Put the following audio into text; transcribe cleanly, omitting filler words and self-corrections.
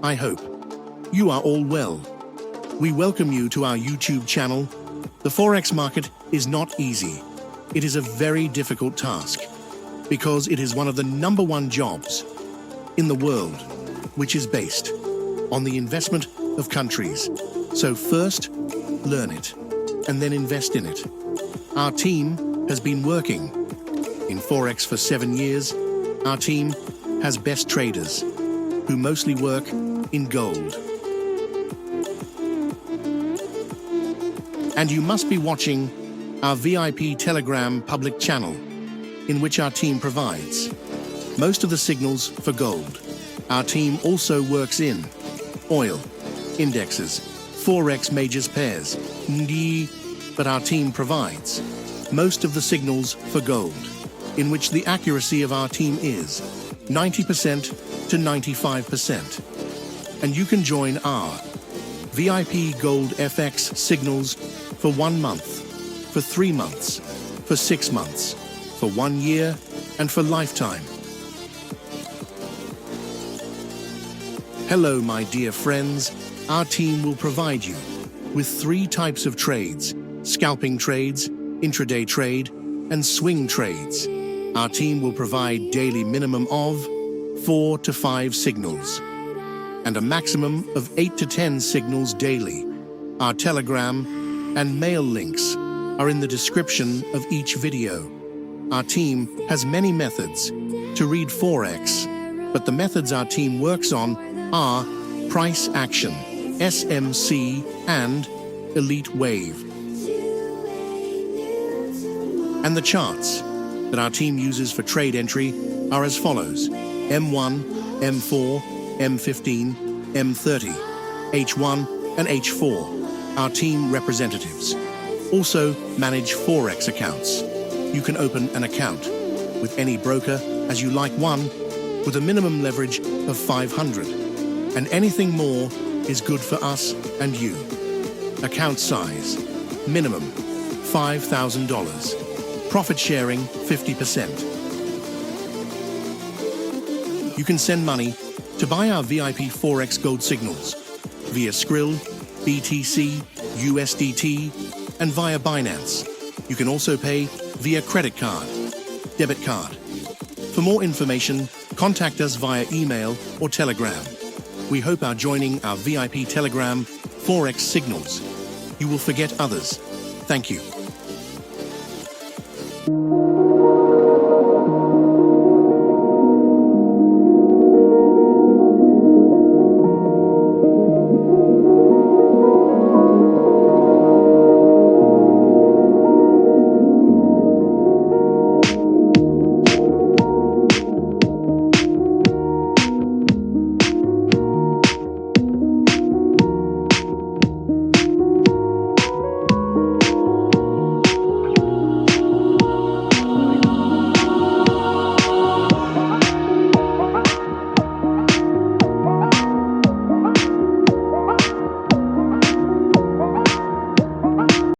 I hope you are all well. We welcome you to our YouTube channel. The Forex market is not easy. It is a very difficult task because it is one of the #1 jobs in the world, which is based on the investment of countries. So first, learn it and then invest in it. Our team has been working in Forex for 7 years. Our team has best traders who mostly work in gold. And you must be watching our VIP Telegram public channel, in which our team provides most of the signals for gold. Our team also works in oil, indexes, Forex majors pairs, but our team provides most of the signals for gold, in which the accuracy of our team is 90% to 95%. And you can join our VIP Gold FX signals for 1 month, for 3 months, for 6 months, for 1 year, and for lifetime. Hello, my dear friends. Our team will provide you with 3 types of trades: scalping trades, intraday trade, and swing trades. Our team will provide daily minimum of 4 to 5 signals and a maximum of 8 to 10 signals daily. Our Telegram and mail links are in the description of each video. Our team has many methods to read Forex, but the methods our team works on are price action, SMC, and elite wave. And the charts that our team uses for trade entry are as follows: M1, M4, M15, M30, H1, and H4. Our team representatives also manage Forex accounts. You can open an account with any broker as you like, one with a minimum leverage of 500, and anything more is good for us and you. Account size, minimum $5,000. Profit sharing, 50%. You can send money to buy our VIP Forex gold signals via Skrill, BTC, USDT, and via Binance. You can also pay via credit card, debit card. For more information, contact us via email or Telegram. We hope our joining our VIP Telegram Forex signals. You will forget others. Thank you.